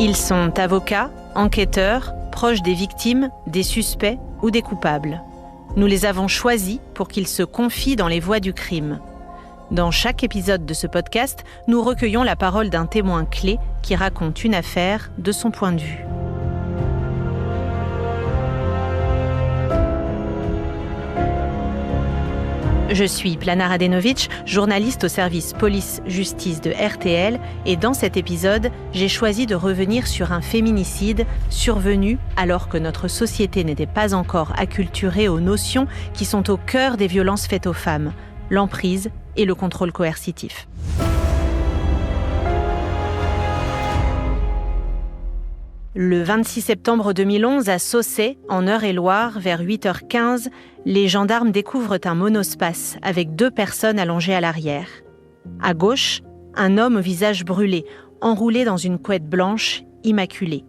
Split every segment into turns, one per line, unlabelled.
Ils sont avocats, enquêteurs, proches des victimes, des suspects ou des coupables. Nous les avons choisis pour qu'ils se confient dans les voies du crime. Dans chaque épisode de ce podcast, nous recueillons la parole d'un témoin clé qui raconte une affaire de son point de vue. Je suis Plana Radenovic, journaliste au service police-justice de RTL, et dans cet épisode, j'ai choisi de revenir sur un féminicide survenu alors que notre société n'était pas encore acculturée aux notions qui sont au cœur des violences faites aux femmes, l'emprise et le contrôle coercitif. Le 26 septembre 2011, à Saussay, en Eure-et-Loir, vers 8h15, les gendarmes découvrent un monospace avec 2 personnes allongées à l'arrière. À gauche, un homme au visage brûlé, enroulé dans une couette blanche, immaculée.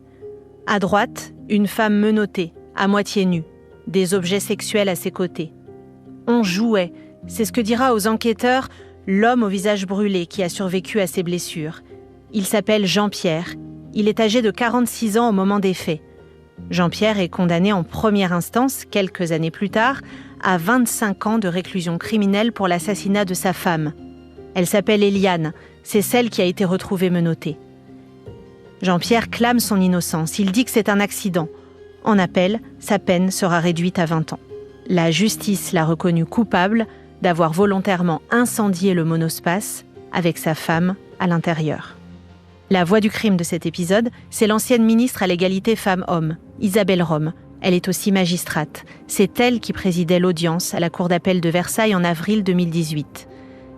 À droite, une femme menottée, à moitié nue, des objets sexuels à ses côtés. On jouait, c'est ce que dira aux enquêteurs l'homme au visage brûlé qui a survécu à ses blessures. Il s'appelle Jean-Pierre. Il est âgé de 46 ans au moment des faits. Jean-Pierre est condamné en première instance, quelques années plus tard, à 25 ans de réclusion criminelle pour l'assassinat de sa femme. Elle s'appelle Eliane, c'est celle qui a été retrouvée menottée. Jean-Pierre clame son innocence, il dit que c'est un accident. En appel, sa peine sera réduite à 20 ans. La justice l'a reconnu coupable d'avoir volontairement incendié le monospace avec sa femme à l'intérieur. La voix du crime de cet épisode, c'est l'ancienne ministre à l'égalité femmes-hommes, Isabelle Rome. Elle est aussi magistrate. C'est elle qui présidait l'audience à la cour d'appel de Versailles en avril 2018.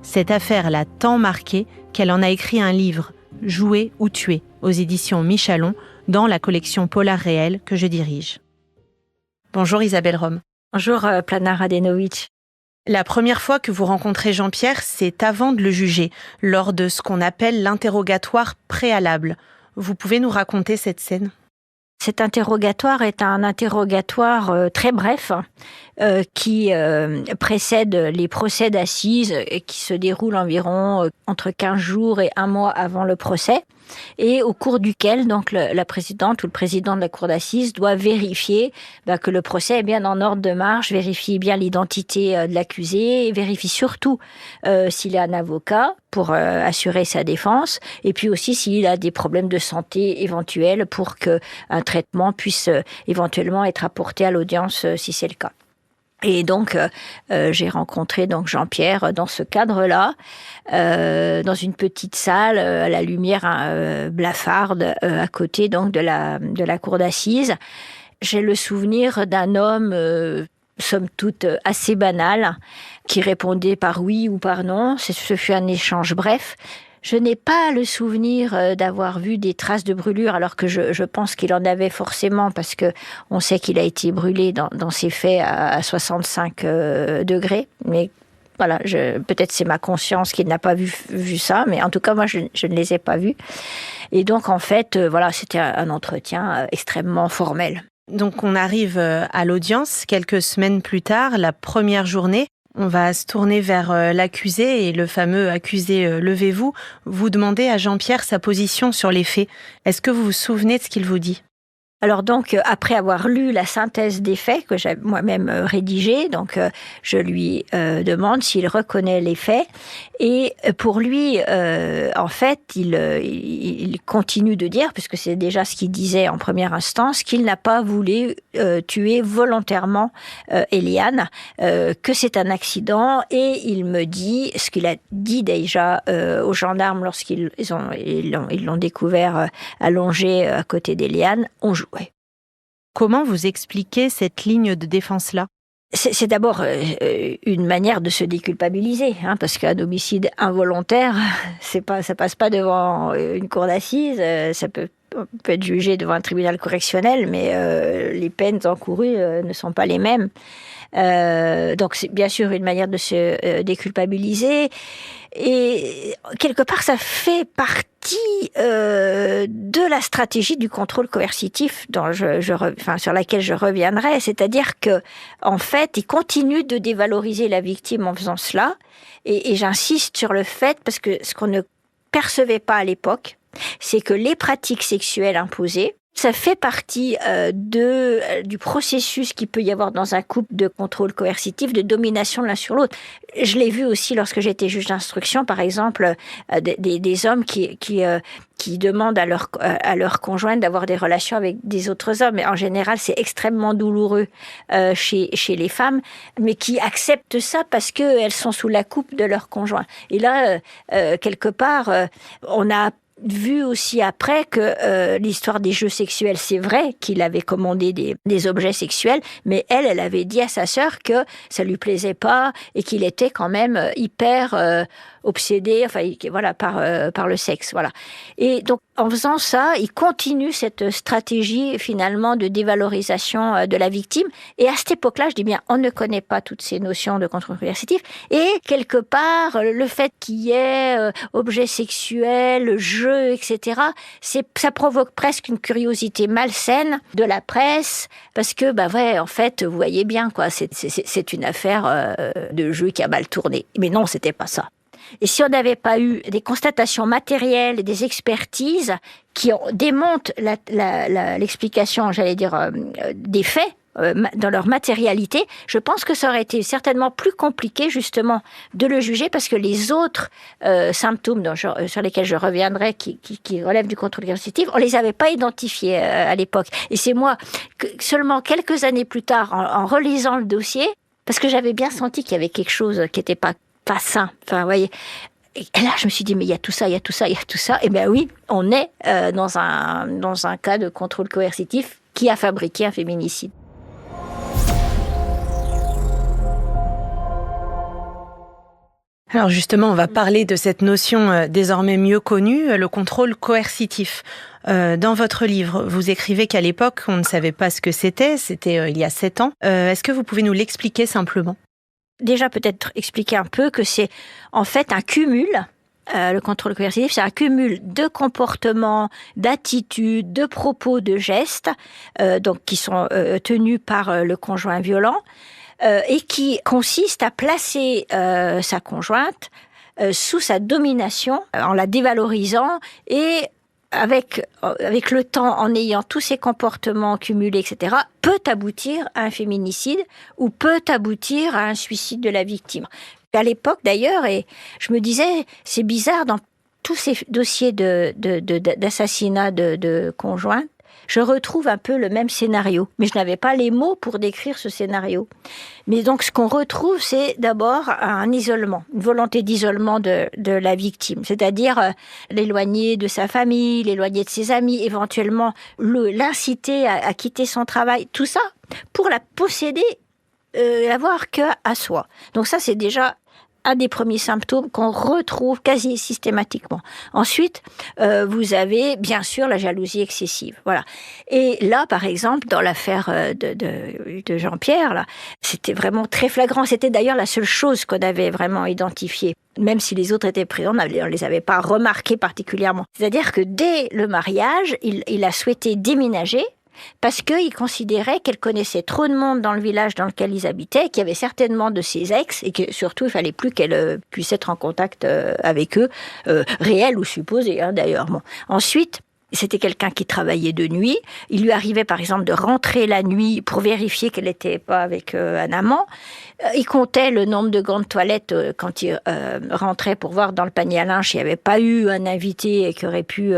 Cette affaire l'a tant marquée qu'elle en a écrit un livre, « Jouer ou tuer », aux éditions Michalon, dans la collection Polar Réel que je dirige. Bonjour Isabelle Rome.
Bonjour Plana Radenovic.
La première fois que vous rencontrez Jean-Pierre, c'est avant de le juger, lors de ce qu'on appelle l'interrogatoire préalable. Vous pouvez nous raconter cette scène ?
Cet interrogatoire est un interrogatoire très bref qui précède les procès d'assises et qui se déroule environ entre 15 jours et 1 mois avant le procès, et au cours duquel donc la présidente ou le président de la cour d'assises doit vérifier que le procès est bien en ordre de marche, vérifie bien l'identité de l'accusé, et vérifie surtout s'il a un avocat pour assurer sa défense, et puis aussi s'il a des problèmes de santé éventuels pour qu'un traitement puisse éventuellement être apporté à l'audience si c'est le cas. Et donc, j'ai rencontré donc Jean-Pierre dans ce cadre-là, dans une petite salle à la lumière blafarde à côté donc de la cour d'assises. J'ai le souvenir d'un homme, somme toute assez banal, qui répondait par oui ou par non. Ce fut un échange bref. Je n'ai pas le souvenir d'avoir vu des traces de brûlure, alors que je pense qu'il en avait forcément, parce que on sait qu'il a été brûlé dans ces faits à 65 degrés. Mais voilà, peut-être c'est ma conscience qui n'a pas vu ça, mais en tout cas, moi, je ne les ai pas vus. Et donc, en fait, voilà, c'était un entretien extrêmement formel.
Donc, on arrive à l'audience quelques semaines plus tard, la première journée. On va se tourner vers l'accusé et le fameux accusé levez-vous. Vous demandez à Jean-Pierre sa position sur les faits. Est-ce que vous vous souvenez de ce qu'il vous dit ?
Alors donc, après avoir lu la synthèse des faits que j'ai moi-même rédigée, donc je lui demande s'il reconnaît les faits. Et pour lui, en fait, il continue de dire, puisque c'est déjà ce qu'il disait en première instance, qu'il n'a pas voulu tuer volontairement Eliane, que c'est un accident. Et il me dit, ce qu'il a dit déjà aux gendarmes lorsqu'ils l'ont découvert allongé à côté d'Eliane, on jouait.
Comment vous expliquez cette ligne de défense-là ?
C'est d'abord une manière de se déculpabiliser, parce qu'un homicide involontaire, ça passe pas devant une cour d'assises, ça peut être jugé devant un tribunal correctionnel, mais les peines encourues ne sont pas les mêmes. Donc c'est bien sûr une manière de se déculpabiliser. Et quelque part, ça fait partie de la stratégie du contrôle coercitif sur laquelle je reviendrai. C'est-à-dire que, en fait, il continue de dévaloriser la victime en faisant cela. Et j'insiste sur le fait, parce que ce qu'on ne percevait pas à l'époque, c'est que les pratiques sexuelles imposées, ça fait partie du processus qu'il peut y avoir dans un couple de contrôle coercitif, de domination de l'un sur l'autre. Je l'ai vu aussi lorsque j'étais juge d'instruction, par exemple, des hommes qui demandent à leur conjointe d'avoir des relations avec des autres hommes. Mais en général, c'est extrêmement douloureux chez les femmes, mais qui acceptent ça parce qu'elles sont sous la coupe de leur conjoint. Et là, quelque part, on a vu aussi après que l'histoire des jeux sexuels, c'est vrai qu'il avait commandé des objets sexuels, mais elle avait dit à sa sœur que ça lui plaisait pas et qu'il était quand même hyper obsédé, voilà, par le sexe, voilà. Et donc, en faisant ça, il continue cette stratégie finalement de dévalorisation de la victime. Et à cette époque-là, je dis bien, on ne connaît pas toutes ces notions de contrôle coercitif. Et quelque part, le fait qu'il y ait objet sexuel, jeu, etc., ça provoque presque une curiosité malsaine de la presse, parce que, en fait, vous voyez bien, quoi, c'est une affaire de jeu qui a mal tourné. Mais non, c'était pas ça. Et si on n'avait pas eu des constatations matérielles et des expertises qui démontrent l'explication, des faits dans leur matérialité, je pense que ça aurait été certainement plus compliqué justement de le juger parce que les autres symptômes sur lesquels je reviendrai qui relèvent du contrôle coercitif, on les avait pas identifiés à l'époque. Et c'est moi, seulement quelques années plus tard, en relisant le dossier, parce que j'avais bien senti qu'il y avait quelque chose qui n'était pas sain. Enfin, vous voyez. Et là, je me suis dit, mais il y a tout ça, il y a tout ça, il y a tout ça. Et bien oui, on est dans un cas de contrôle coercitif qui a fabriqué un féminicide.
Alors justement, on va parler de cette notion désormais mieux connue, le contrôle coercitif. Dans votre livre, vous écrivez qu'à l'époque, on ne savait pas ce que c'était il y a 7 ans. Est-ce que vous pouvez nous l'expliquer simplement ?
Déjà, peut-être expliquer un peu que c'est en fait un cumul. Le contrôle coercitif, c'est un cumul de comportements, d'attitudes, de propos, de gestes, donc qui sont tenus par le conjoint violent, et qui consiste à placer sa conjointe sous sa domination, en la dévalorisant et avec le temps, en ayant tous ces comportements cumulés, etc., peut aboutir à un féminicide ou peut aboutir à un suicide de la victime. À l'époque, d'ailleurs, et je me disais, c'est bizarre, dans tous ces dossiers d'assassinat de conjoints, je retrouve un peu le même scénario. Mais je n'avais pas les mots pour décrire ce scénario. Mais donc, ce qu'on retrouve, c'est d'abord un isolement, une volonté d'isolement de la victime. C'est-à-dire l'éloigner de sa famille, l'éloigner de ses amis, éventuellement l'inciter à quitter son travail. Tout ça pour la posséder, l'avoir qu'à soi. Donc ça, c'est déjà un des premiers symptômes qu'on retrouve quasi systématiquement. Ensuite, vous avez bien sûr la jalousie excessive. Voilà. Et là, par exemple, dans l'affaire de Jean-Pierre, là, c'était vraiment très flagrant. C'était d'ailleurs la seule chose qu'on avait vraiment identifiée. Même si les autres étaient présents, on ne les avait pas remarqués particulièrement. C'est-à-dire que dès le mariage, il a souhaité déménager, parce qu'il considérait qu'elle connaissait trop de monde dans le village dans lequel ils habitaient, qu'il y avait certainement de ses ex, et que surtout, il fallait plus qu'elle puisse être en contact avec eux, réel ou supposé, d'ailleurs. Bon. Ensuite, c'était quelqu'un qui travaillait de nuit. Il lui arrivait, par exemple, de rentrer la nuit pour vérifier qu'elle n'était pas avec un amant. Il comptait le nombre de gants de toilette quand il rentrait pour voir dans le panier à linge s'il n'y avait pas eu un invité qui aurait pu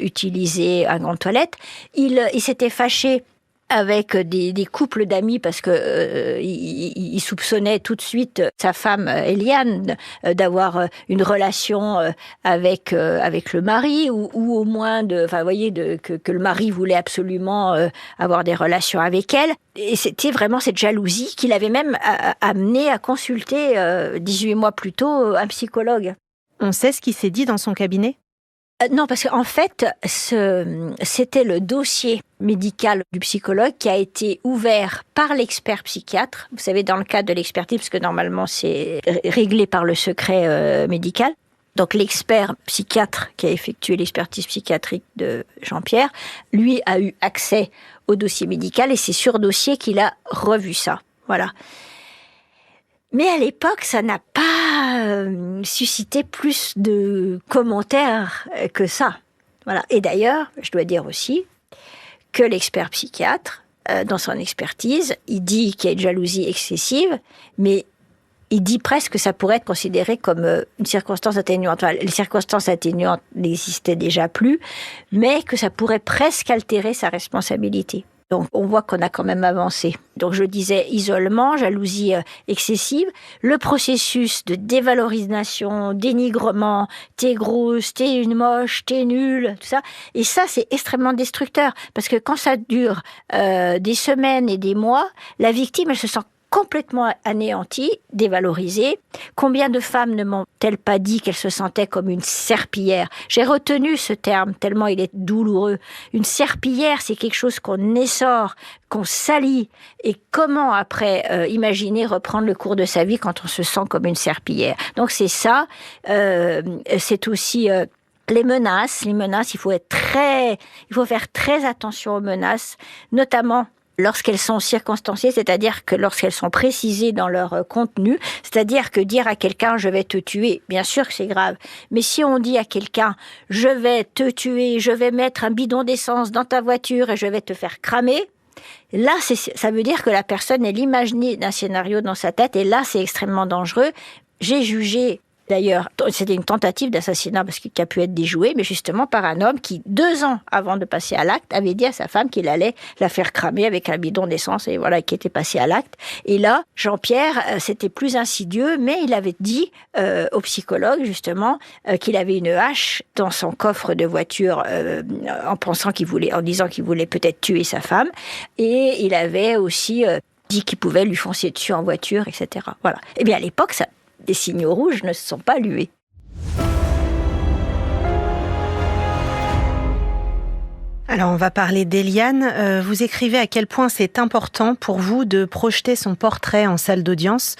utiliser un gant de toilette. Il s'était fâché avec des couples d'amis parce que il soupçonnait tout de suite sa femme Eliane d'avoir une relation avec le mari ou au moins que le mari voulait absolument avoir des relations avec elle. Et c'était vraiment cette jalousie qui l'avait même amené à consulter 18 mois plus tôt un psychologue.
On sait ce qui s'est dit dans son cabinet ?
Non, parce qu'en fait, c'était le dossier médical du psychologue qui a été ouvert par l'expert psychiatre. Vous savez, dans le cadre de l'expertise, parce que normalement c'est réglé par le secret médical. Donc l'expert psychiatre qui a effectué l'expertise psychiatrique de Jean-Pierre, lui a eu accès au dossier médical et c'est sur dossier qu'il a revu ça. Voilà. Mais à l'époque, ça n'a pas suscité plus de commentaires que ça. Voilà. Et d'ailleurs, je dois dire aussi que l'expert psychiatre, dans son expertise, il dit qu'il y a une jalousie excessive, mais il dit presque que ça pourrait être considéré comme une circonstance atténuante. Enfin, les circonstances atténuantes n'existaient déjà plus, mais que ça pourrait presque altérer sa responsabilité. Donc, on voit qu'on a quand même avancé. Donc, je disais isolement, jalousie excessive, le processus de dévalorisation, dénigrement, t'es grosse, t'es une moche, t'es nulle, tout ça. Et ça, c'est extrêmement destructeur. Parce que quand ça dure des semaines et des mois, la victime, elle se sent complètement anéantie, dévalorisée. Combien de femmes ne m'ont-elles pas dit qu'elles se sentaient comme une serpillière ? J'ai retenu ce terme tellement il est douloureux. Une serpillière, c'est quelque chose qu'on essore, qu'on salit. Et comment après imaginer reprendre le cours de sa vie quand on se sent comme une serpillière ? Donc c'est ça. C'est aussi les menaces, il faut faire très attention aux menaces, notamment lorsqu'elles sont circonstanciées, c'est-à-dire que lorsqu'elles sont précisées dans leur contenu, c'est-à-dire que dire à quelqu'un « je vais te tuer », bien sûr que c'est grave, mais si on dit à quelqu'un « je vais te tuer, je vais mettre un bidon d'essence dans ta voiture et je vais te faire cramer », là, ça veut dire que la personne, elle imagine d'un scénario dans sa tête et là, c'est extrêmement dangereux. J'ai jugé d'ailleurs, c'était une tentative d'assassinat parce qu'il a pu être déjoué, mais justement par un homme qui, 2 ans avant de passer à l'acte, avait dit à sa femme qu'il allait la faire cramer avec un bidon d'essence et voilà, qui était passé à l'acte. Et là, Jean-Pierre, c'était plus insidieux, mais il avait dit au psychologue justement qu'il avait une hache dans son coffre de voiture en disant qu'il voulait peut-être tuer sa femme. Et il avait aussi dit qu'il pouvait lui foncer dessus en voiture, etc. Voilà. Eh bien, à l'époque, des signaux rouges ne se sont pas allumés.
Alors, on va parler d'Éliane. Vous écrivez à quel point c'est important pour vous de projeter son portrait en salle d'audience.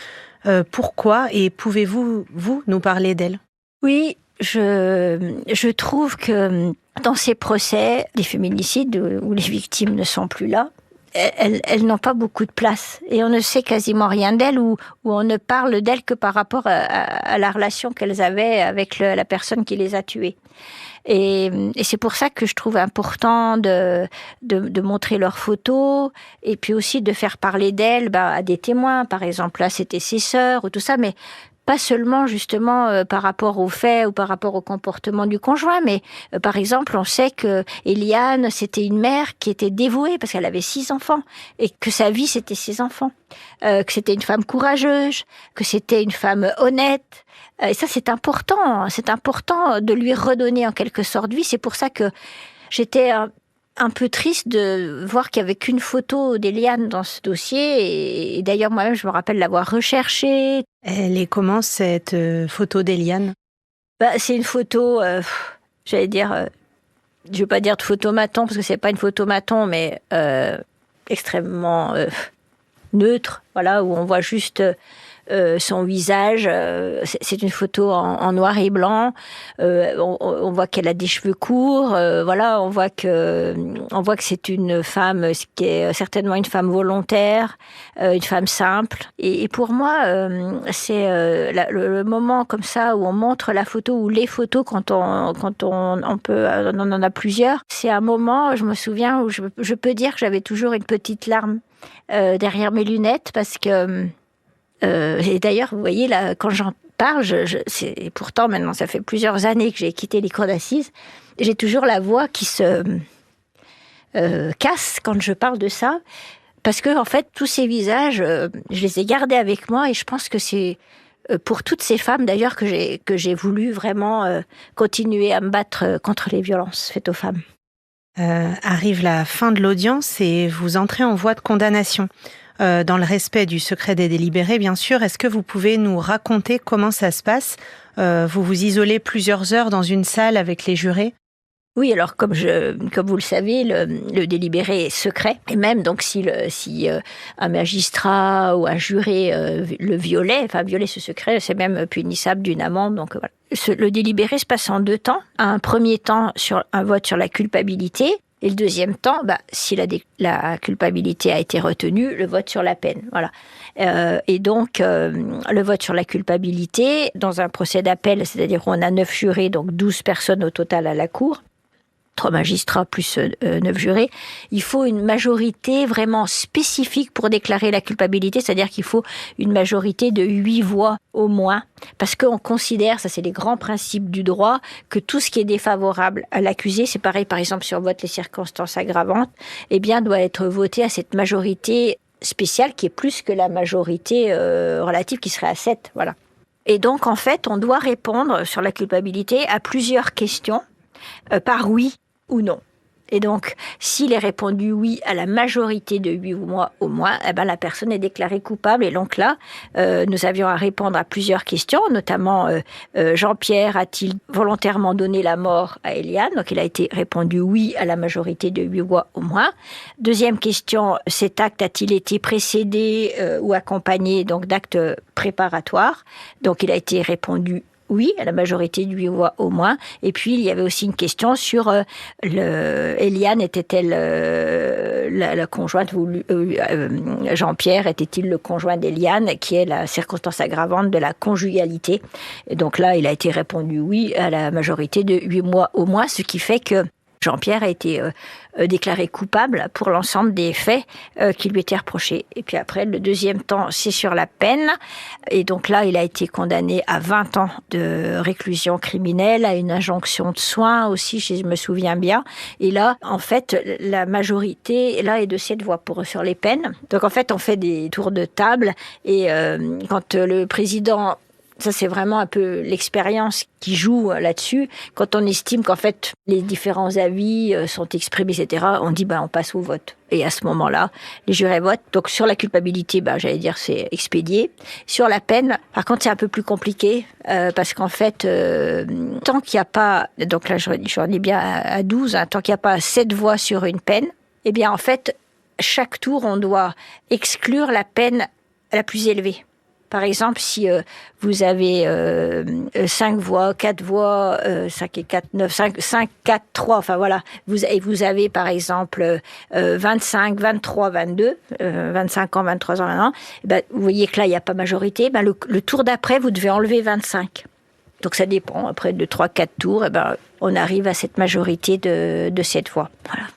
Pourquoi ? Et pouvez-vous, nous parler d'elle ?
Oui, je trouve que dans ces procès, les féminicides où les victimes ne sont plus là, elles n'ont pas beaucoup de place et on ne sait quasiment rien d'elles ou on ne parle d'elles que par rapport à la relation qu'elles avaient avec la personne qui les a tuées. Et c'est pour ça que je trouve important de montrer leurs photos et puis aussi de faire parler d'elles à des témoins. Par exemple, là, c'était ses sœurs ou tout ça, mais pas seulement justement par rapport aux faits ou par rapport au comportement du conjoint, mais par exemple, on sait que Éliane, c'était une mère qui était dévouée parce qu'elle avait 6 enfants et que sa vie, c'était ses enfants, que c'était une femme courageuse, que c'était une femme honnête. Et ça, c'est important de lui redonner en quelque sorte vie. C'est pour ça que j'étais un peu triste de voir qu'il n'y avait qu'une photo d'Éliane dans ce dossier. Et d'ailleurs, moi-même, je me rappelle l'avoir recherchée.
Elle est comment, cette photo d'Éliane ?
C'est une photo, j'allais dire, je ne veux pas dire de photomaton, parce que ce n'est pas une photomaton, mais extrêmement neutre, voilà, où on voit juste son visage. C'est une photo en noir et blanc. On voit qu'elle a des cheveux courts. Voilà, on voit que c'est une femme qui est certainement une femme volontaire, une femme simple. Et pour moi, c'est le moment comme ça où on montre la photo ou les photos quand on en a plusieurs. C'est un moment, je me souviens, où je peux dire que j'avais toujours une petite larme derrière mes lunettes parce que et d'ailleurs, vous voyez, là, quand j'en parle, pourtant maintenant, ça fait plusieurs années que j'ai quitté les cours d'assises, j'ai toujours la voix qui se casse quand je parle de ça, parce que en fait, tous ces visages, je les ai gardés avec moi, et je pense que c'est pour toutes ces femmes, d'ailleurs, que j'ai voulu vraiment continuer à me battre contre les violences faites aux femmes.
Arrive la fin de l'audience et vous entrez en voie de condamnation. Dans le respect du secret des délibérés, bien sûr. Est-ce que vous pouvez nous raconter comment ça se passe ? Vous vous isolez plusieurs heures dans une salle avec les jurés ?
Oui, alors comme vous le savez, le délibéré est secret. Et même donc si un magistrat ou un juré violait ce secret, c'est même punissable d'une amende. Donc voilà. Le délibéré se passe en 2 temps. Un premier temps sur un vote sur la culpabilité. Et le deuxième temps, si la culpabilité a été retenue, le vote sur la peine. Voilà. Et donc, le vote sur la culpabilité, dans un procès d'appel, c'est-à-dire qu'on a 9 jurés, donc 12 personnes au total à la cour, 3 magistrats plus 9 jurés, il faut une majorité vraiment spécifique pour déclarer la culpabilité, c'est-à-dire qu'il faut une majorité de 8 voix au moins, parce qu'on considère, ça c'est les grands principes du droit, que tout ce qui est défavorable à l'accusé, c'est pareil par exemple si on vote les circonstances aggravantes, doit être voté à cette majorité spéciale qui est plus que la majorité relative qui serait à 7, voilà. Et donc en fait, on doit répondre sur la culpabilité à plusieurs questions par oui ou non. Et donc, s'il est répondu oui à la majorité de 8 mois au moins, la personne est déclarée coupable. Et donc là, nous avions à répondre à plusieurs questions, notamment Jean-Pierre a-t-il volontairement donné la mort à Eliane? Donc il a été répondu oui à la majorité de 8 mois au moins. Deuxième question, cet acte a-t-il été précédé ou accompagné donc d'actes préparatoires? Donc il a été répondu oui, à la majorité de 8 voix au moins. Et puis, il y avait aussi une question sur Eliane était-elle la conjointe ou Jean-Pierre était-il le conjoint d'Eliane, qui est la circonstance aggravante de la conjugalité. Et donc là, il a été répondu oui à la majorité de 8 mois au moins, ce qui fait que Jean-Pierre a été déclaré coupable pour l'ensemble des faits qui lui étaient reprochés. Et puis après, le deuxième temps, c'est sur la peine. Et donc là, il a été condamné à 20 ans de réclusion criminelle, à une injonction de soins aussi, si je me souviens bien. Et là, en fait, la majorité là est de 7 voix sur les peines. Donc en fait, on fait des tours de table. Et quand le président... Ça, c'est vraiment un peu l'expérience qui joue là-dessus. Quand on estime qu'en fait, les différents avis sont exprimés, etc., on dit, on passe au vote. Et à ce moment-là, les jurés votent. Donc, sur la culpabilité, j'allais dire, c'est expédié. Sur la peine, par contre, c'est un peu plus compliqué, parce qu'en fait, tant qu'il n'y a pas, donc là, je redis bien à 12, tant qu'il n'y a pas 7 voix sur une peine, en fait, chaque tour, on doit exclure la peine la plus élevée. Par exemple, si vous avez 5 voix, 4 voix, 5 et 4, 9, 5, 4, 3, enfin voilà, vous avez par exemple 25, 23, 22, 25 ans, 23 ans, 21 ans, vous voyez que là, il n'y a pas majorité, le tour d'après, vous devez enlever 25. Donc ça dépend, après de 3-4 tours, on arrive à cette majorité de 7 voix. Voilà.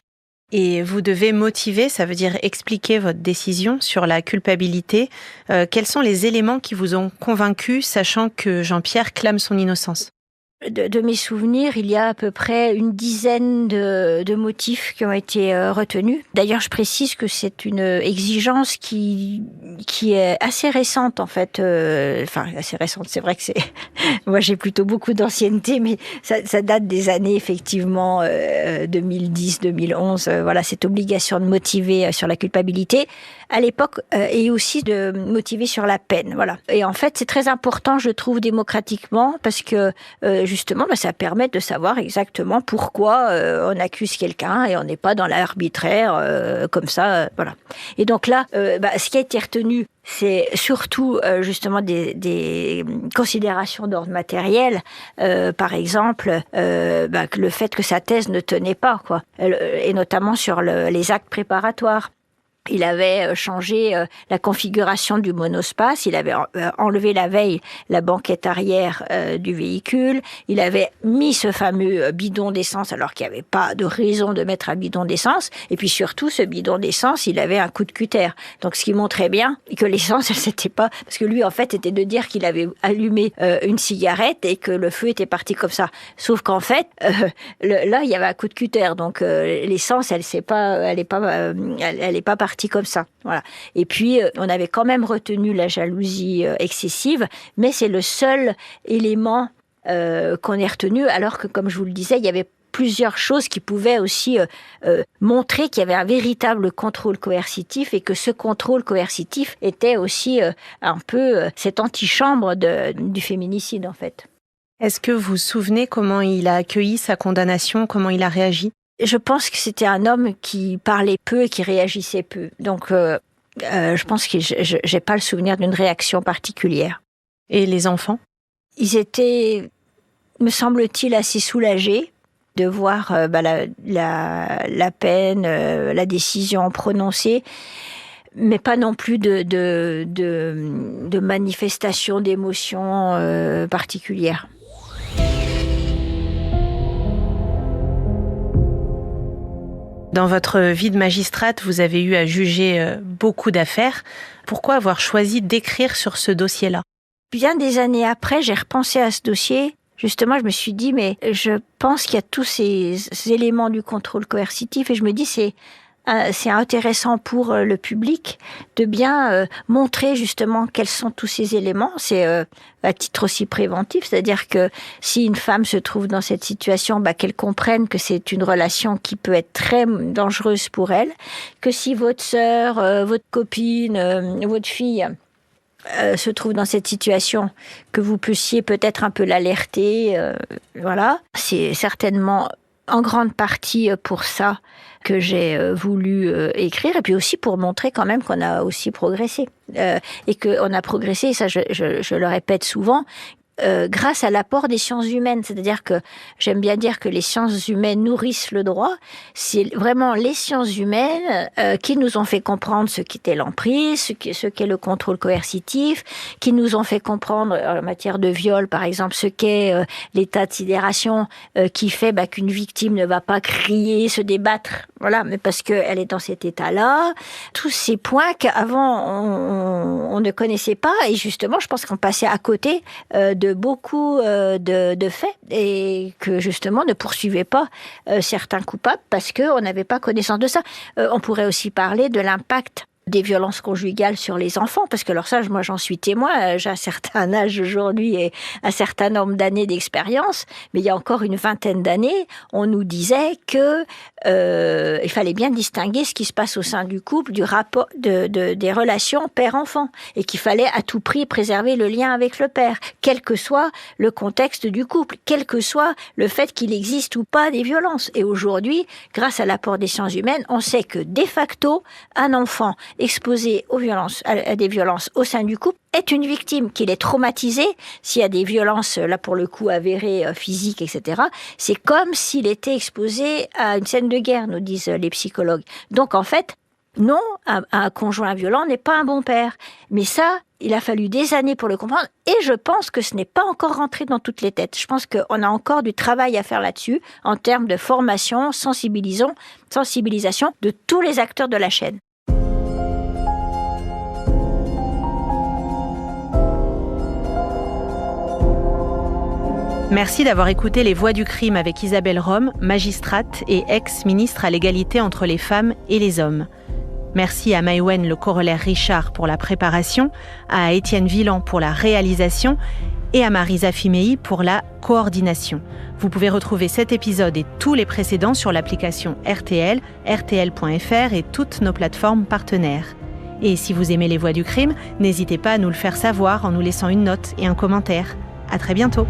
Et vous devez motiver, ça veut dire expliquer votre décision sur la culpabilité. Quels sont les éléments qui vous ont convaincu, sachant que Jean-Pierre clame son innocence ?
De mes souvenirs, il y a à peu près une dizaine de motifs qui ont été retenus. D'ailleurs, je précise que c'est une exigence qui est assez récente, en fait. Assez récente, c'est vrai que c'est... Moi, j'ai plutôt beaucoup d'ancienneté, mais ça date des années, effectivement, 2010, 2011. Voilà, cette obligation de motiver sur la culpabilité à l'époque et aussi de motiver sur la peine. Voilà. Et en fait, c'est très important, je trouve, démocratiquement, parce que justement, ça permet de savoir exactement pourquoi on accuse quelqu'un et on n'est pas dans l'arbitraire comme ça. Voilà. Et donc là, ce qui a été retenu, c'est surtout justement des considérations d'ordre matériel. Par exemple, le fait que sa thèse ne tenait pas, quoi, et notamment sur les actes préparatoires. Il avait changé la configuration du monospace, il avait enlevé la veille la banquette arrière du véhicule, il avait mis ce fameux bidon d'essence alors qu'il n'y avait pas de raison de mettre un bidon d'essence, et puis surtout ce bidon d'essence, il avait un coup de cutter. Donc ce qui montrait bien que l'essence, elle s'était pas... Parce que lui, en fait, c'était de dire qu'il avait allumé une cigarette et que le feu était parti comme ça. Sauf qu'en fait, là, il y avait un coup de cutter, donc l'essence, elle est pas partie comme ça. Voilà. Et puis, on avait quand même retenu la jalousie excessive, mais c'est le seul élément qu'on ait retenu, alors que, comme je vous le disais, il y avait plusieurs choses qui pouvaient aussi montrer qu'il y avait un véritable contrôle coercitif et que ce contrôle coercitif était aussi un peu cette antichambre du féminicide, en fait.
Est-ce que vous vous souvenez comment il a accueilli sa condamnation, comment il a réagi ?
Je pense que c'était un homme qui parlait peu et qui réagissait peu. Donc, je pense que j'ai pas le souvenir d'une réaction particulière.
Et les enfants ?
Ils étaient, me semble-t-il, assez soulagés. de voir la peine, la décision prononcée, mais pas non plus de manifestation d'émotions particulières.
Dans votre vie de magistrate, vous avez eu à juger beaucoup d'affaires. Pourquoi avoir choisi d'écrire sur ce dossier-là ?
Bien des années après, j'ai repensé à ce dossier. Justement, je me suis dit, mais je pense qu'il y a tous ces éléments du contrôle coercitif et je me dis, c'est intéressant pour le public de bien montrer justement quels sont tous ces éléments. C'est à titre aussi préventif, c'est-à-dire que si une femme se trouve dans cette situation, qu'elle comprenne que c'est une relation qui peut être très dangereuse pour elle, que si votre sœur, votre copine, votre fille se trouve dans cette situation, que vous puissiez peut-être un peu l'alerter. Voilà, c'est certainement en grande partie pour ça que j'ai voulu écrire, et puis aussi pour montrer quand même qu'on a aussi progressé. Et qu'on a progressé, ça je le répète souvent, grâce à l'apport des sciences humaines. C'est-à-dire que j'aime bien dire que les sciences humaines nourrissent le droit. C'est vraiment les sciences humaines qui nous ont fait comprendre ce qu'était l'emprise, ce qu'est le contrôle coercitif, qui nous ont fait comprendre en matière de viol, par exemple, ce qu'est l'état de sidération qui fait qu'une victime ne va pas crier, se débattre, voilà, mais parce qu'elle est dans cet état-là. Tous ces points qu'avant on ne connaissait pas, et justement, je pense qu'on passait à côté de beaucoup de faits et que justement ne poursuivait pas certains coupables parce qu'on n'avait pas connaissance de ça. On pourrait aussi parler de l'impact des violences conjugales sur les enfants, parce que alors ça, moi j'en suis témoin, j'ai un certain âge aujourd'hui et un certain nombre d'années d'expérience, mais il y a encore une vingtaine d'années, on nous disait que il fallait bien distinguer ce qui se passe au sein du couple du rapport des relations père-enfant, et qu'il fallait à tout prix préserver le lien avec le père, quel que soit le contexte du couple, quel que soit le fait qu'il existe ou pas des violences. Et aujourd'hui, grâce à l'apport des sciences humaines, on sait que de facto, un enfant exposé aux violences, à des violences au sein du couple, est une victime, qu'il est traumatisé. S'il y a des violences, là pour le coup avérées, physiques, etc., c'est comme s'il était exposé à une scène de guerre, nous disent les psychologues. Donc en fait, non, un conjoint violent n'est pas un bon père. Mais ça, il a fallu des années pour le comprendre, et je pense que ce n'est pas encore rentré dans toutes les têtes. Je pense qu'on a encore du travail à faire là-dessus, en termes de formation, sensibilisation de tous les acteurs de la chaîne.
Merci d'avoir écouté Les Voix du crime avec Isabelle Rome, magistrate et ex-ministre à l'égalité entre les femmes et les hommes. Merci à Maïwenn Le Corollaire Richard pour la préparation, à Étienne Villan pour la réalisation et à Marisa Fimei pour la coordination. Vous pouvez retrouver cet épisode et tous les précédents sur l'application RTL, rtl.fr et toutes nos plateformes partenaires. Et si vous aimez Les Voix du crime, n'hésitez pas à nous le faire savoir en nous laissant une note et un commentaire. À très bientôt.